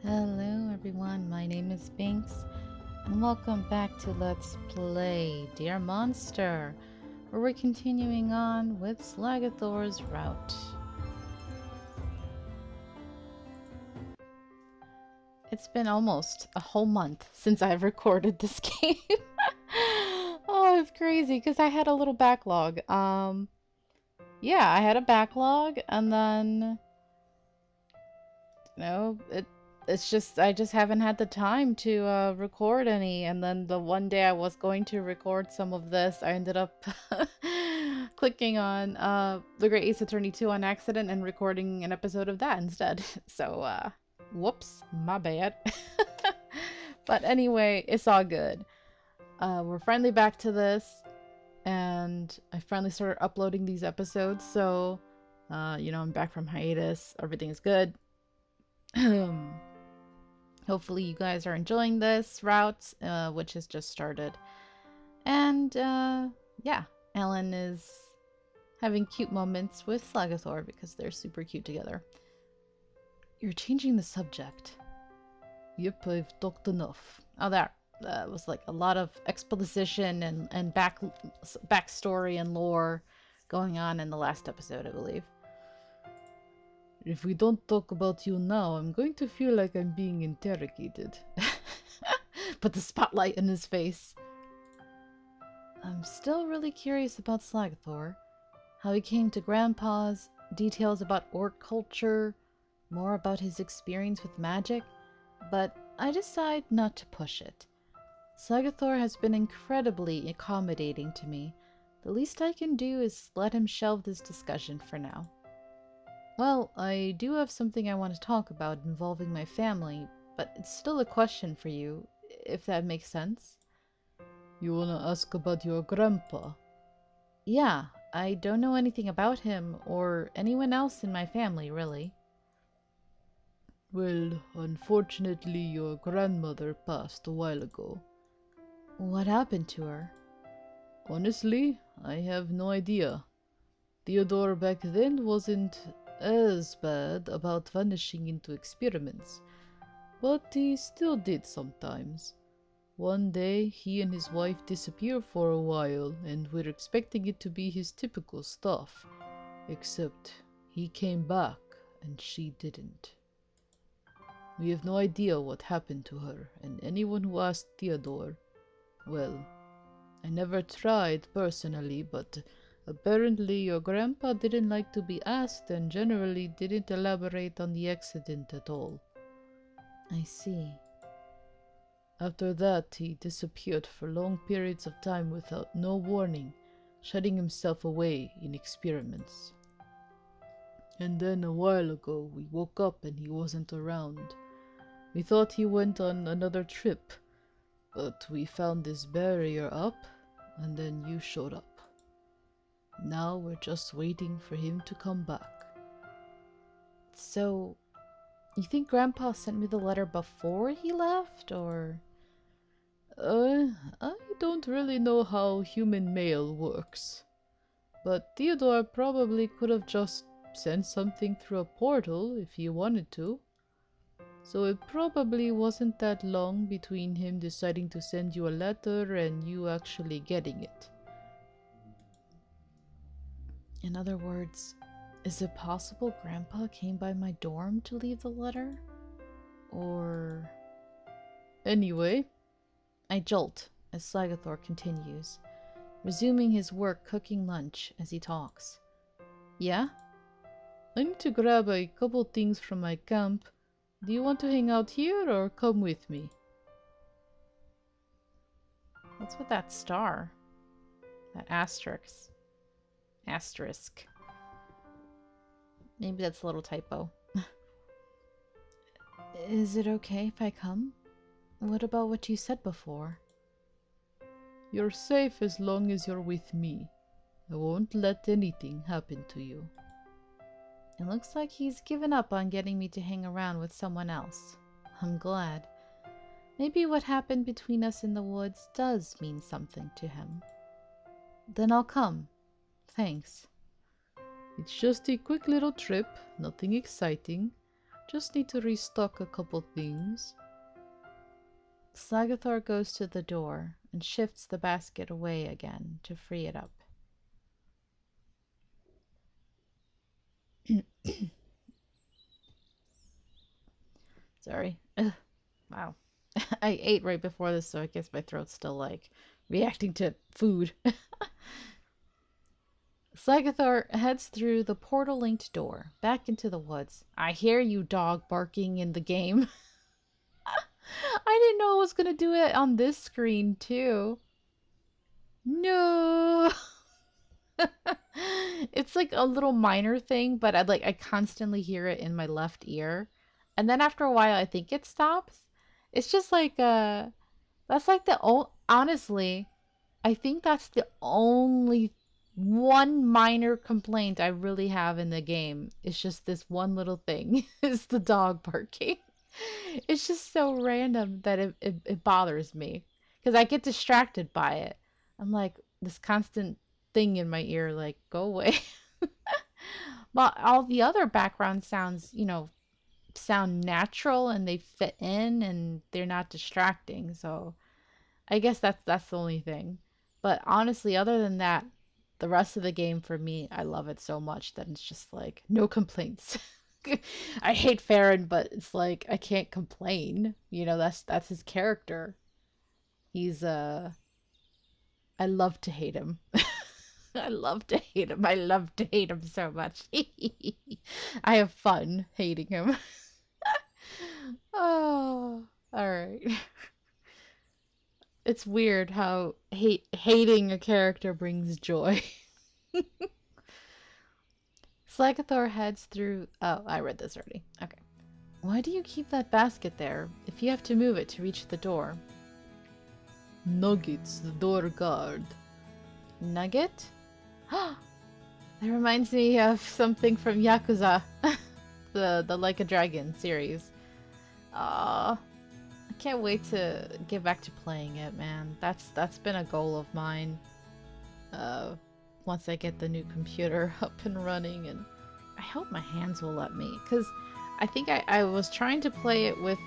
Hello everyone, my name is Binks, and welcome back to Let's Play Dear Monster, where we're continuing on with Slagathor's route. It's been almost a whole month since I've recorded this game. Oh, it's crazy because I had a little backlog. Yeah, I had a backlog, and then it's just I just haven't had the time to record any. And then the one day I was going to record some of this, I ended up clicking on The Great Ace Attorney 2 on accident and recording an episode of that instead. So whoops, my bad. But anyway, it's all good. We're finally back to this, and I finally started uploading these episodes. So I'm back from hiatus. Everything is good. Hopefully you guys are enjoying this route, which has just started. And yeah, Ellen is having cute moments with Slagathor because they're super cute together. You're changing the subject. Yep, I've talked enough. Oh, that was like a lot of exposition and backstory and lore going on in the last episode, I believe. If we don't talk about you now, I'm going to feel like I'm being interrogated. Put the spotlight in his face. I'm still really curious about Slagathor. How he came to Grandpa's, details about orc culture, more about his experience with magic, but I decide not to push it. Slagathor has been incredibly accommodating to me. The least I can do is let him shelve this discussion for now. Well, I do have something I want to talk about involving my family, but it's still a question for you, if that makes sense. You wanna ask about your grandpa? Yeah, I don't know anything about him or anyone else in my family, really. Well, unfortunately, your grandmother passed a while ago. What happened to her? Honestly, I have no idea. Theodore back then wasn't as bad about vanishing into experiments, but he still did sometimes. One day, he and his wife disappeared for a while, and we're expecting it to be his typical stuff. Except he came back, and she didn't. We have no idea what happened to her, and anyone who asked Theodore, well, I never tried personally, but apparently your grandpa didn't like to be asked and generally didn't elaborate on the accident at all. I see. After that, he disappeared for long periods of time without no warning, shutting himself away in experiments. And then a while ago, we woke up and he wasn't around. We thought he went on another trip, but we found this barrier up, and then you showed up. Now we're just waiting for him to come back. So, you think Grandpa sent me the letter before he left, or? I don't really know how human mail works. But Theodore probably could have just sent something through a portal if he wanted to. So it probably wasn't that long between him deciding to send you a letter and you actually getting it. In other words, is it possible Grandpa came by my dorm to leave the letter? Or... Anyway, I jolt as Slagathor continues, resuming his work cooking lunch as he talks. Yeah? I need to grab a couple things from my camp. Do you want to hang out here or come with me? What's with that star? That asterisk. Asterisk. Maybe that's a little typo. Is it okay if I come? What about what you said before? You're safe as long as you're with me. I won't let anything happen to you. It looks like he's given up on getting me to hang around with someone else. I'm glad. Maybe what happened between us in the woods does mean something to him. Then I'll come. Thanks. It's just a quick little trip, nothing exciting. Just need to restock a couple things. Slagathor goes to the door and shifts the basket away again to free it up. Sorry. Ugh. Wow. I ate right before this, so I guess my throat's still like reacting to food. Slagathor heads through the portal linked door back into the woods. I hear you, dog, barking in the game. I didn't know I was gonna do it on this screen too. No. It's like a little minor thing, but I constantly hear it in my left ear. And then after a while I think it stops. It's just like that's like honestly, I think that's the only one minor complaint I really have in the game. It's just this one little thing. Is the dog barking. It's just so random that it bothers me. Because I get distracted by it. I'm like, this constant thing in my ear, like, go away. But all the other background sounds, sound natural and they fit in and they're not distracting. So I guess that's the only thing. But honestly, other than that, the rest of the game for me, I love it so much that it's just like no complaints. I hate Farron, but it's like I can't complain. That's his character. He's I love to hate him. I love to hate him. I love to hate him so much. I have fun hating him. Oh, all right. It's weird how hating a character brings joy. Slagathor heads through. Oh, I read this already. Okay. Why do you keep that basket there if you have to move it to reach the door? Nuggets, the door guard. Nugget? That reminds me of something from Yakuza, the Like a Dragon series. I can't wait to get back to playing it, man. That's been a goal of mine. Once I get the new computer up and running, and I hope my hands will let me, because I think I was trying to play it with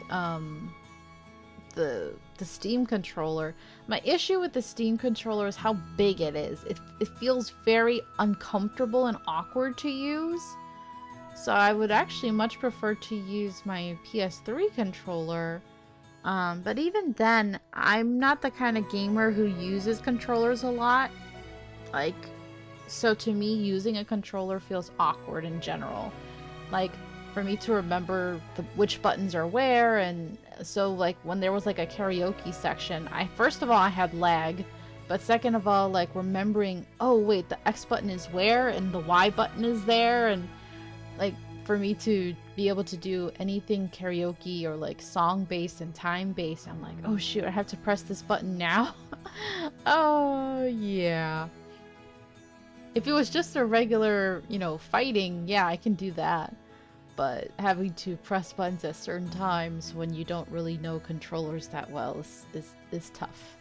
the Steam controller. My issue with the Steam controller is how big it is. It feels very uncomfortable and awkward to use. So I would actually much prefer to use my PS3 controller. But even then, I'm not the kind of gamer who uses controllers a lot. Like, so to me, using a controller feels awkward in general. Like, for me to remember which buttons are where, and so like when there was like a karaoke section, first of all I had lag, but second of all, like remembering, oh wait, the X button is where and the Y button is there, and like for me to be able to do anything karaoke or like song based and time based, I'm like, oh shoot, I have to press this button now. Oh yeah. If it was just a regular, fighting, yeah, I can do that. But having to press buttons at certain times when you don't really know controllers that well is tough.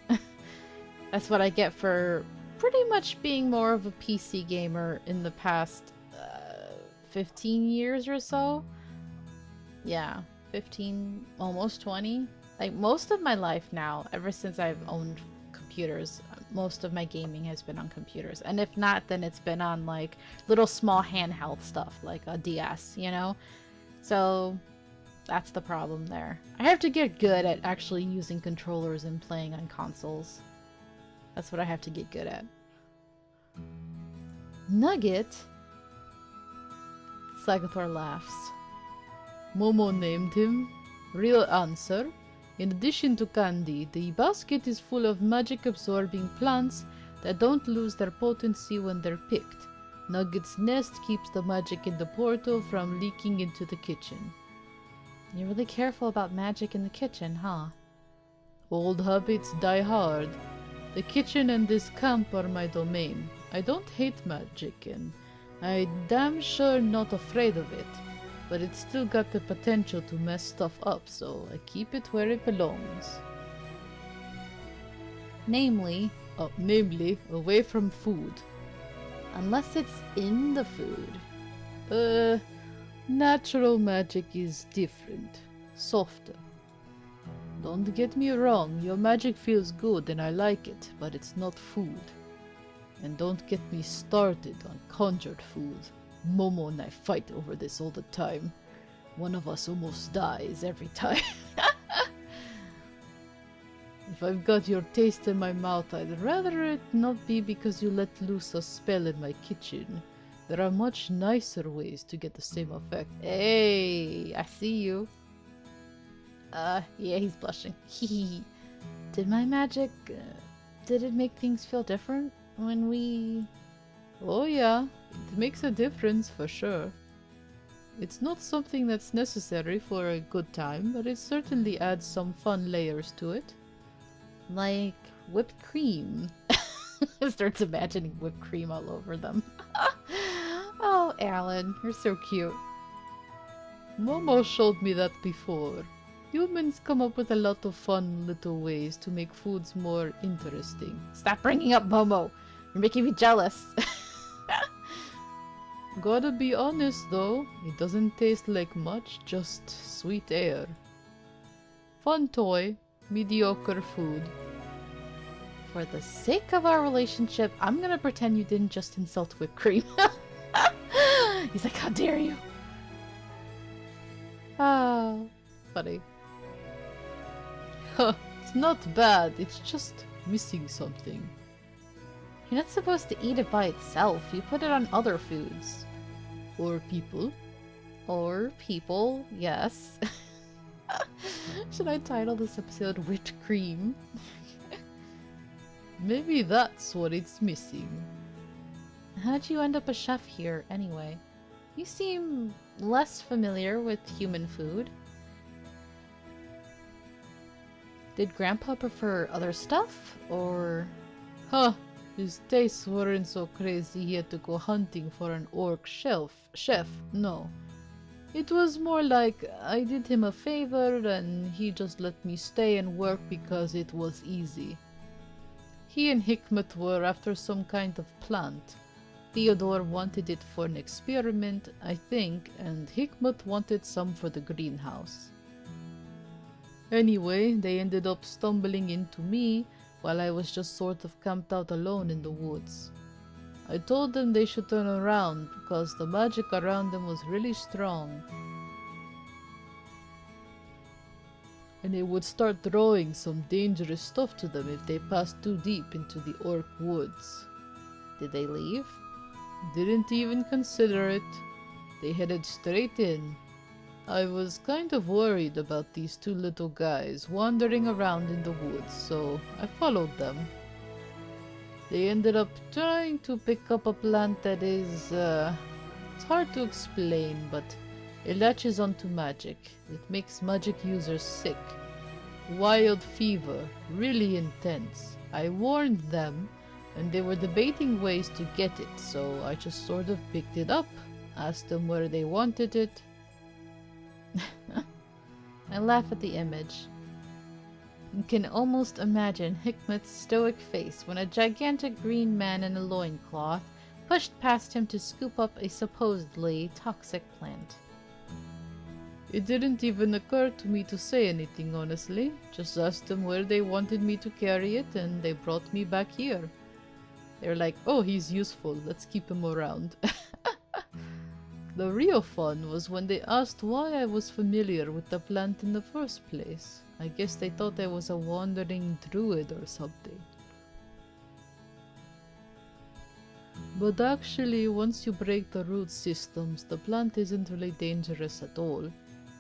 That's what I get for pretty much being more of a PC gamer in the past 15 years or so. Yeah, 15, almost 20. Like most of my life now, ever since I've owned computers, most of my gaming has been on computers. And if not, then it's been on like little small handheld stuff like a DS, So that's the problem there. I have to get good at actually using controllers and playing on consoles. That's what I have to get good at. Nugget? Slagathor laughs. Momo named him. Real answer. In addition to candy, the basket is full of magic-absorbing plants that don't lose their potency when they're picked. Nugget's nest keeps the magic in the portal from leaking into the kitchen. You're really careful about magic in the kitchen, huh? Old habits die hard. The kitchen and this camp are my domain. I don't hate magic, and I'm damn sure not afraid of it. But it's still got the potential to mess stuff up, so I keep it where it belongs. Namely, away from food. Unless it's in the food. Natural magic is different, softer. Don't get me wrong, your magic feels good and I like it, but it's not food. And don't get me started on conjured food. Momo and I fight over this all the time. One of us almost dies every time. If I've got your taste in my mouth, I'd rather it not be because you let loose a spell in my kitchen. There are much nicer ways to get the same effect. Hey, I see you. Yeah, he's blushing. Hehe. Did my magic, did it make things feel different when we... Oh yeah, it makes a difference for sure. It's not something that's necessary for a good time, but it certainly adds some fun layers to it. Like whipped cream. Starts imagining whipped cream all over them. Oh, Alan, you're so cute. Momo showed me that before. Humans come up with a lot of fun little ways to make foods more interesting. Stop bringing up Momo! You're making me jealous. Gotta be honest though, it doesn't taste like much, just sweet air. Fun toy, mediocre food. For the sake of our relationship, I'm gonna pretend you didn't just insult whipped cream. He's like, how dare you? Ah, funny. Huh, it's not bad, it's just missing something. You're not supposed to eat it by itself, you put it on other foods. Or people. Or people, yes. Should I title this episode Whipped Cream? Maybe that's what it's missing. How'd you end up a chef here, anyway? You seem less familiar with human food. Did Grandpa prefer other stuff, or... Huh, his tastes weren't so crazy he had to go hunting for an orc chef, no. It was more like I did him a favor and he just let me stay and work because it was easy. He and Hikmet were after some kind of plant. Theodore wanted it for an experiment, I think, and Hikmet wanted some for the greenhouse. Anyway, they ended up stumbling into me while I was just sort of camped out alone in the woods. I told them they should turn around because the magic around them was really strong. And it would start throwing some dangerous stuff to them if they passed too deep into the orc woods. Did they leave? Didn't even consider it. They headed straight in. I was kind of worried about these two little guys wandering around in the woods, so I followed them. They ended up trying to pick up a plant that is, it's hard to explain, but it latches onto magic. It makes magic users sick. Wild fever, really intense. I warned them, and they were debating ways to get it, so I just sort of picked it up, asked them where they wanted it. I laugh at the image. You can almost imagine Hikmet's stoic face when a gigantic green man in a loincloth pushed past him to scoop up a supposedly toxic plant. It didn't even occur to me to say anything, honestly. Just asked them where they wanted me to carry it, and they brought me back here. They're like, oh, he's useful, let's keep him around. The real fun was when they asked why I was familiar with the plant in the first place. I guess they thought I was a wandering druid or something. But actually, once you break the root systems, the plant isn't really dangerous at all,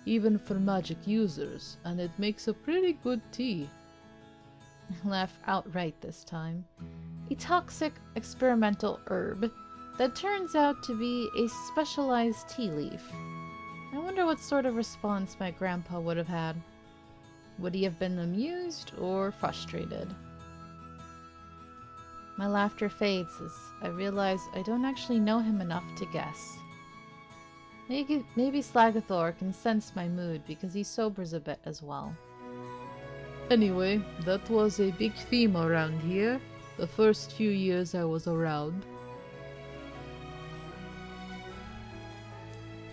even for magic users, and it makes a pretty good tea. I laugh outright this time. A toxic experimental herb that turns out to be a specialized tea leaf. I wonder what sort of response my grandpa would have had. Would he have been amused or frustrated? My laughter fades as I realize I don't actually know him enough to guess. Maybe Slagathor can sense my mood because he sobers a bit as well. Anyway, that was a big theme around here, the first few years I was around.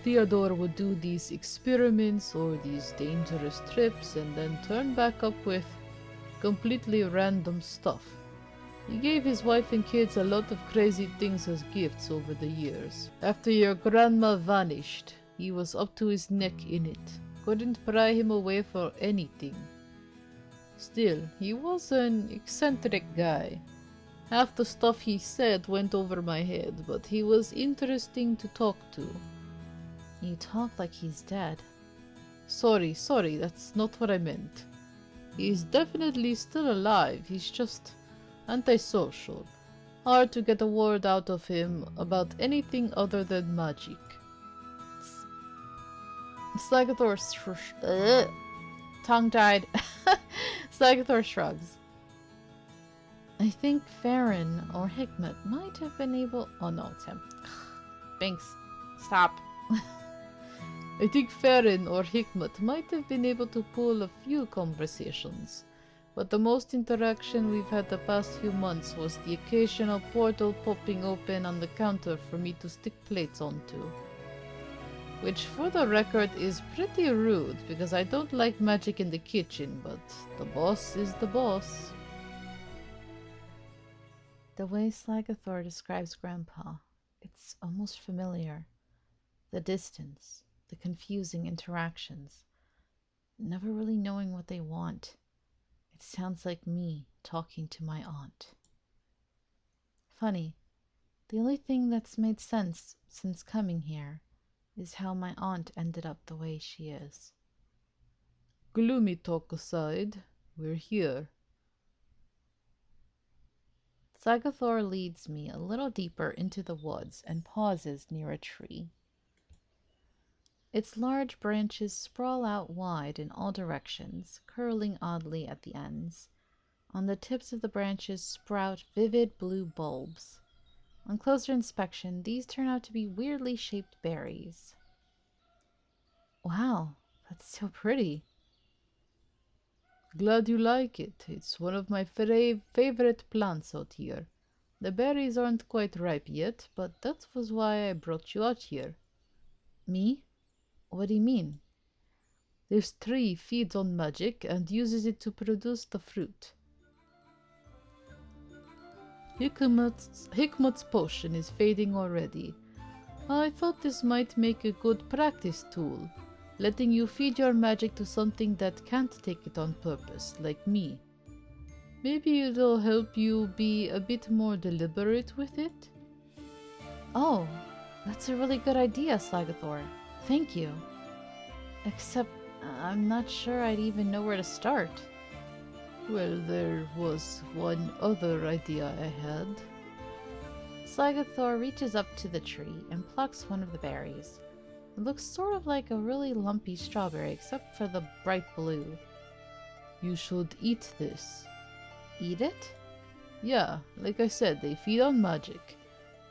Theodore would do these experiments or these dangerous trips and then turn back up with completely random stuff. He gave his wife and kids a lot of crazy things as gifts over the years. After your grandma vanished, he was up to his neck in it. Couldn't pry him away for anything. Still, he was an eccentric guy. Half the stuff he said went over my head, but he was interesting to talk to. You talk like he's dead. Sorry, that's not what I meant. He's definitely still alive, he's just antisocial. Hard to get a word out of him about anything other than magic. Slagathor tongue-tied. Slagathor shrugs. I think Farron or Hikmet might have been able... Oh no, it's him. Binks, stop. I think Farron or Hikmet might have been able to pull a few conversations, but the most interaction we've had the past few months was the occasional portal popping open on the counter for me to stick plates onto. Which, for the record, is pretty rude, because I don't like magic in the kitchen, but the boss is the boss. The way Slagathor describes Grandpa, it's almost familiar. The distance, the confusing interactions, never really knowing what they want. It sounds like me talking to my aunt. Funny, the only thing that's made sense since coming here is how my aunt ended up the way she is. Gloomy talk aside, we're here. Slagathor leads me a little deeper into the woods and pauses near a tree. Its large branches sprawl out wide in all directions, curling oddly at the ends. On the tips of the branches sprout vivid blue bulbs. On closer inspection, these turn out to be weirdly shaped berries. Wow, that's so pretty. Glad you like it. It's one of my favorite plants out here. The berries aren't quite ripe yet, but that was why I brought you out here. Me? What do you mean? This tree feeds on magic and uses it to produce the fruit. Hikmat's potion is fading already. I thought this might make a good practice tool, letting you feed your magic to something that can't take it on purpose, like me. Maybe it'll help you be a bit more deliberate with it? Oh, that's a really good idea, Slagathor. Thank you. Except, I'm not sure I'd even know where to start. Well, there was one other idea I had. Slagathor reaches up to the tree and plucks one of the berries. It looks sort of like a really lumpy strawberry, except for the bright blue. You should eat this. Eat it? Yeah, like I said, they feed on magic.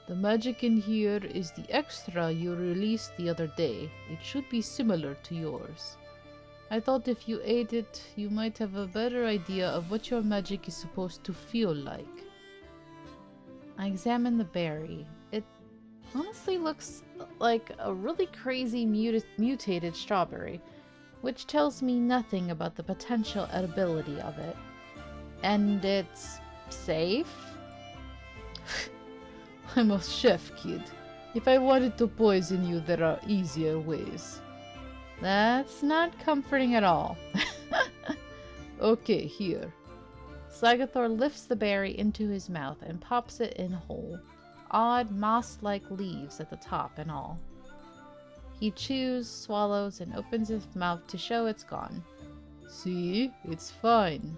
The magic in here is the extra you released the other day. It should be similar to yours. I thought if you ate it, you might have a better idea of what your magic is supposed to feel like. I examine the berry. It honestly looks like a really crazy mutated strawberry, which tells me nothing about the potential edibility of it. And it's safe? I'm a chef, kid. If I wanted to poison you, there are easier ways. That's not comforting at all. Okay, here. Slagathor lifts the berry into his mouth and pops it in whole. Odd, moss-like leaves at the top and all. He chews, swallows, and opens his mouth to show it's gone. See? It's fine.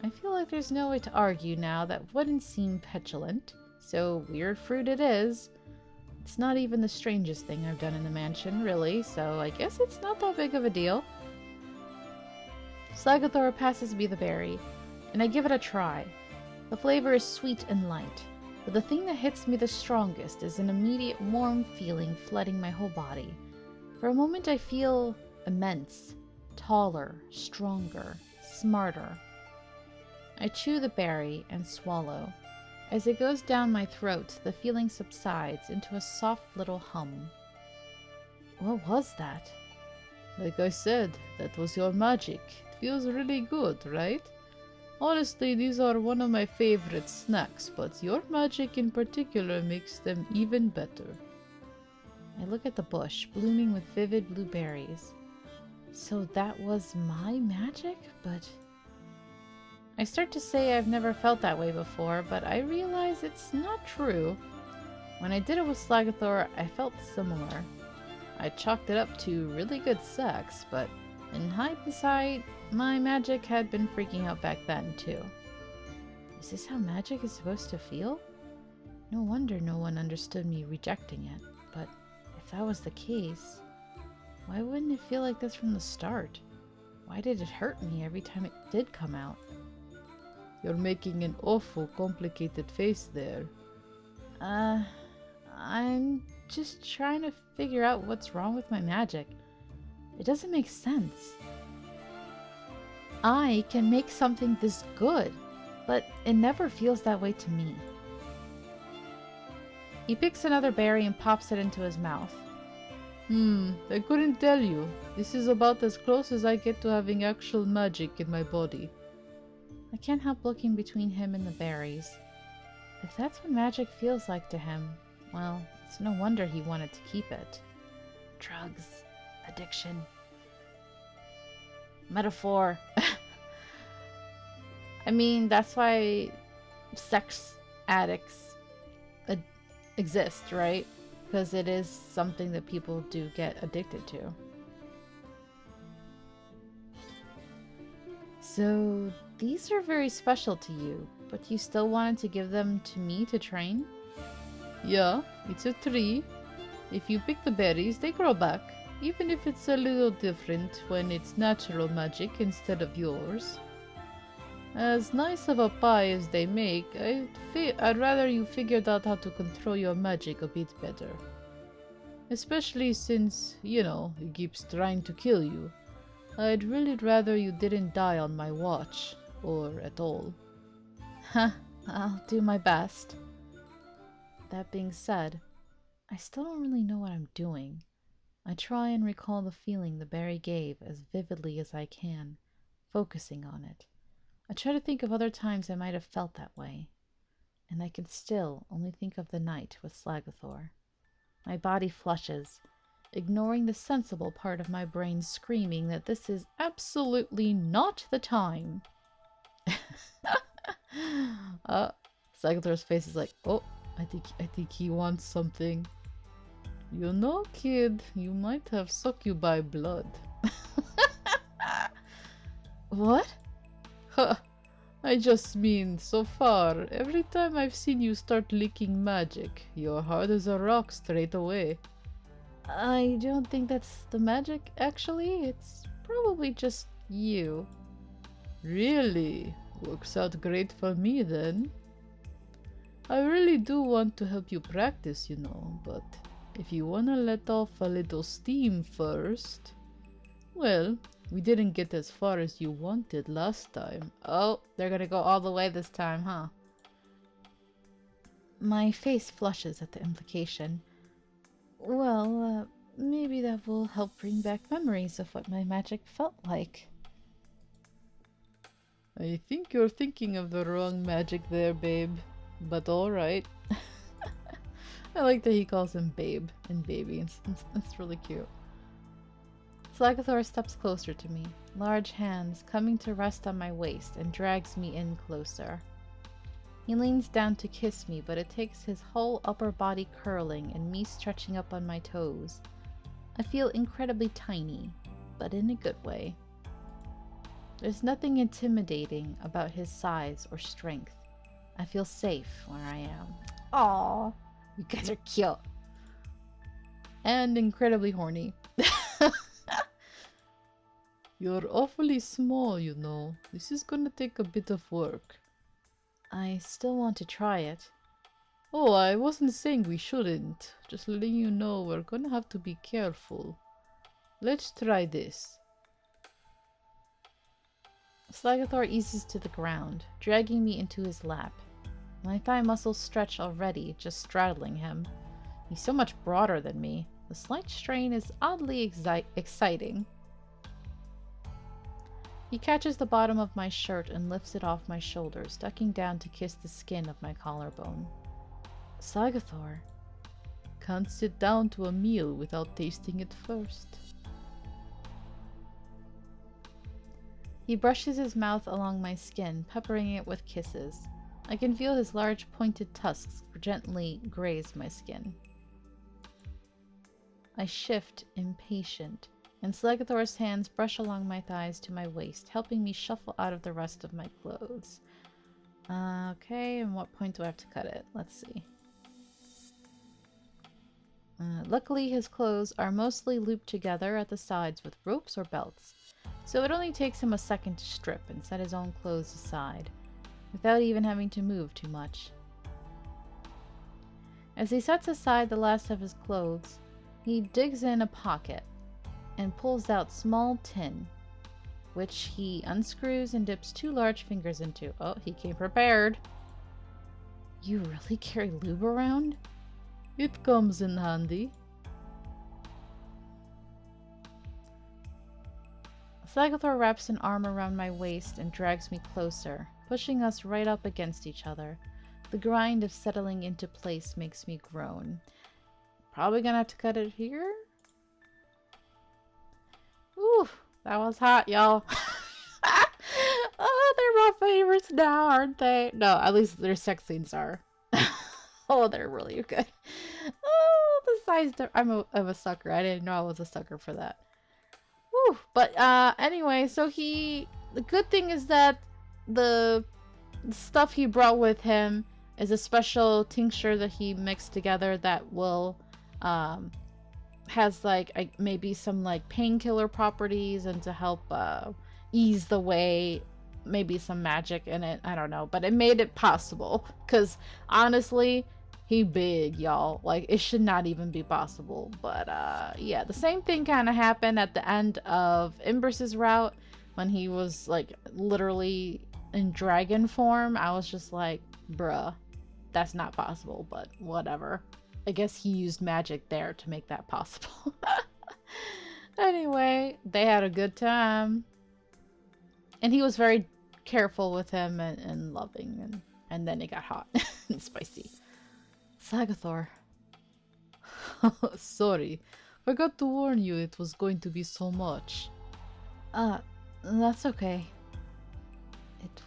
I feel like there's no way to argue now that wouldn't seem petulant, so weird fruit it is. It's not even the strangest thing I've done in the mansion, really, so I guess it's not that big of a deal. Slagathor passes me the berry, and I give it a try. The flavor is sweet and light, but the thing that hits me the strongest is an immediate warm feeling flooding my whole body. For a moment I feel immense, taller, stronger, smarter. I chew the berry and swallow. As it goes down my throat, the feeling subsides into a soft little hum. What was that? Like I said, that was your magic. It feels really good, right? Honestly, these are one of my favorite snacks, but your magic in particular makes them even better. I look at the bush, blooming with vivid blueberries. So that was my magic? But I start to say I've never felt that way before, but I realize it's not true. When I did it with Slagathor, I felt similar. I chalked it up to really good sex, but in hindsight, my magic had been freaking out back then, too. Is this how magic is supposed to feel? No wonder no one understood me rejecting it, but if that was the case, why wouldn't it feel like this from the start? Why did it hurt me every time it did come out? You're making an awful complicated face there. I'm just trying to figure out what's wrong with my magic. It doesn't make sense. I can make something this good, but it never feels that way to me. He picks another berry and pops it into his mouth. I couldn't tell you. This is about as close as I get to having actual magic in my body. I can't help looking between him and the berries. If that's what magic feels like to him, well, it's no wonder he wanted to keep it. Drugs, addiction, metaphor. I mean, that's why sex addicts exist, right? Because it is something that people do get addicted to. So, these are very special to you, but you still wanted to give them to me to train? Yeah, it's a tree. If you pick the berries, they grow back, even if it's a little different when it's natural magic instead of yours. As nice of a pie as they make, I'd rather you figured out how to control your magic a bit better. Especially since, he keeps trying to kill you. I'd really rather you didn't die on my watch, or at all. Huh, I'll do my best. That being said, I still don't really know what I'm doing. I try and recall the feeling the berry gave as vividly as I can, focusing on it. I try to think of other times I might have felt that way, and I can still only think of the night with Slagathor. My body flushes, ignoring the sensible part of my brain screaming that this is absolutely not the time. Slagathor's face is like, oh, I think he wants something. You know, kid, you might have succubi blood. What? Huh. I just mean, so far, every time I've seen you start leaking magic, you're hard as a rock straight away. I don't think that's the magic, actually. It's probably just you. Really? Works out great for me, then. I really do want to help you practice, but if you want to let off a little steam first... Well, we didn't get as far as you wanted last time. Oh, they're gonna go all the way this time, huh? My face flushes at the implication. Well, maybe that will help bring back memories of what my magic felt like. I think you're thinking of the wrong magic there, babe. But alright. I like that he calls him babe and baby. It's really cute. Slagathor steps closer to me, large hands coming to rest on my waist, and drags me in closer. He leans down to kiss me, but it takes his whole upper body curling and me stretching up on my toes. I feel incredibly tiny, but in a good way. There's nothing intimidating about his size or strength. I feel safe where I am. Aww, you guys are cute. And incredibly horny. You're awfully small, This is gonna take a bit of work. I still want to try it. Oh, I wasn't saying we shouldn't. Just letting you know we're gonna have to be careful. Let's try this. Slagathor eases to the ground, dragging me into his lap. My thigh muscles stretch already, just straddling him. He's so much broader than me. The slight strain is oddly exciting. He catches the bottom of my shirt and lifts it off my shoulders, ducking down to kiss the skin of my collarbone. Slagathor. Can't sit down to a meal without tasting it first. He brushes his mouth along my skin, peppering it with kisses. I can feel his large pointed tusks gently graze my skin. I shift, impatient, and Slagathor's hands brush along my thighs to my waist, helping me shuffle out of the rest of my clothes. Okay, and what point do I have to cut it? Let's see. Luckily, his clothes are mostly looped together at the sides with ropes or belts, so it only takes him a second to strip and set his own clothes aside, without even having to move too much. As he sets aside the last of his clothes, he digs in a pocket and pulls out small tin, which he unscrews and dips 2 large fingers into. Oh, he came prepared. You really carry lube around? It comes in handy. Slagathor wraps an arm around my waist and drags me closer, pushing us right up against each other. The grind of settling into place makes me groan. Probably gonna have to cut it here? Ooh, that was hot, y'all. Oh, they're my favorites now, aren't they? No, at least their sex scenes are. Oh, they're really good. Oh, the size. I'm a sucker. I didn't know I was a sucker for that. Whew. But anyway, so the good thing is that the stuff he brought with him is a special tincture that he mixed together that will has like maybe some like painkiller properties and to help ease the way, maybe some magic in it. I don't know, but it made it possible because honestly, he big, y'all. Like, it should not even be possible. But yeah, the same thing kind of happened at the end of Imbris's route when he was like literally in dragon form. I was just like, bruh, that's not possible, but whatever. I guess he used magic there to make that possible. Anyway, they had a good time. And he was very careful with him and loving, and then it got hot and spicy. Slagathor. Sorry. Forgot to warn you it was going to be so much. That's okay.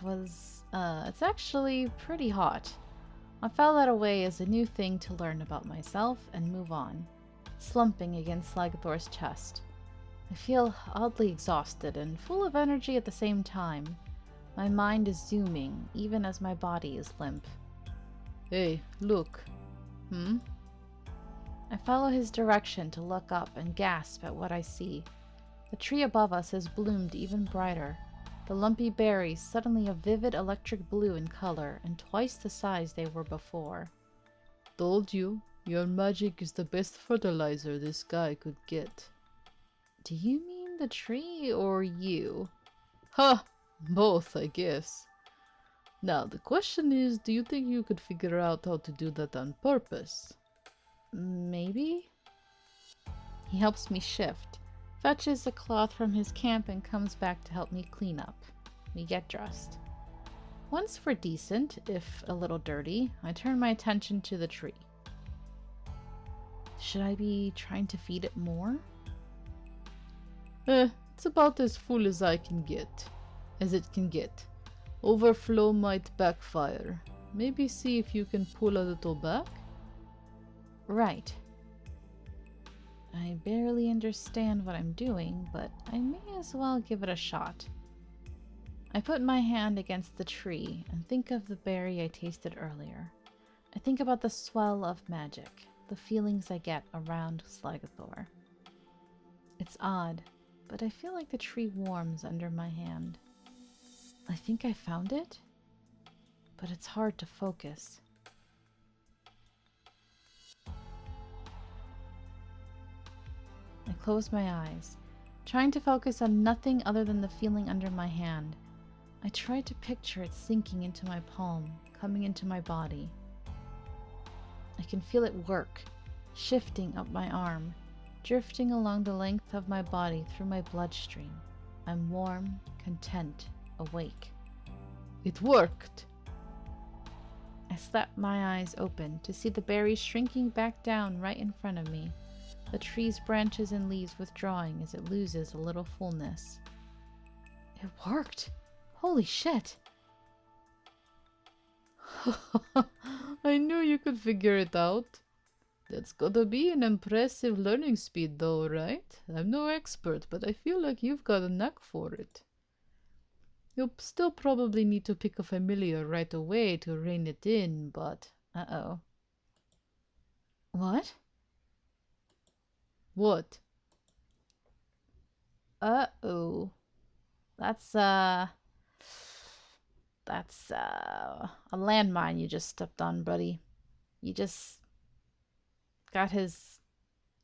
It's actually pretty hot. I file that away as a new thing to learn about myself and move on, slumping against Slagathor's chest. I feel oddly exhausted and full of energy at the same time. My mind is zooming, even as my body is limp. Hey, look. I follow his direction to look up and gasp at what I see. The tree above us has bloomed even brighter. The lumpy berries suddenly a vivid electric blue in color and twice the size they were before. Told you, your magic is the best fertilizer this guy could get. Do you mean the tree or you? Huh, both, I guess. Now, the question is, do you think you could figure out how to do that on purpose? Maybe? He helps me shift, fetches a cloth from his camp and comes back to help me clean up. We get dressed. Once we're decent, if a little dirty, I turn my attention to the tree. Should I be trying to feed it more? It's about as full as it can get. Overflow might backfire. Maybe see if you can pull a little back? Right. I barely understand what I'm doing, but I may as well give it a shot. I put my hand against the tree and think of the berry I tasted earlier. I think about the swell of magic, the feelings I get around Slagathor. It's odd, but I feel like the tree warms under my hand. I think I found it, but it's hard to focus. I close my eyes, trying to focus on nothing other than the feeling under my hand. I tried to picture it sinking into my palm, coming into my body. I can feel it work, shifting up my arm, drifting along the length of my body through my bloodstream. I'm warm, content, awake. It worked! I slapped my eyes open to see the berries shrinking back down right in front of me, the tree's branches and leaves withdrawing as it loses a little fullness. It worked! Holy shit! I knew you could figure it out. That's gotta be an impressive learning speed though, right? I'm no expert, but I feel like you've got a knack for it. You'll still probably need to pick a familiar right away to rein it in, but... Uh-oh. What? What? Uh-oh. That's, That's, a landmine you just stepped on, buddy. You just got his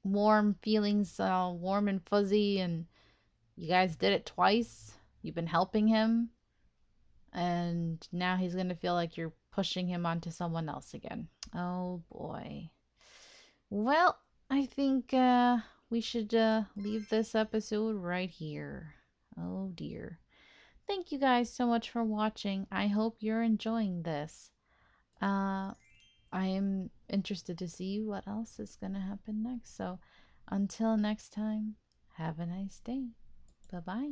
warm feelings all warm and fuzzy, and you guys did it twice. You've been helping him, and now he's gonna feel like you're pushing him onto someone else again. Oh boy. Well, I think we should leave this episode right here. Oh dear. Thank you guys so much for watching. I hope you're enjoying this. Uh, I am interested to see what else is going to happen next. So until next time, have a nice day. Bye bye.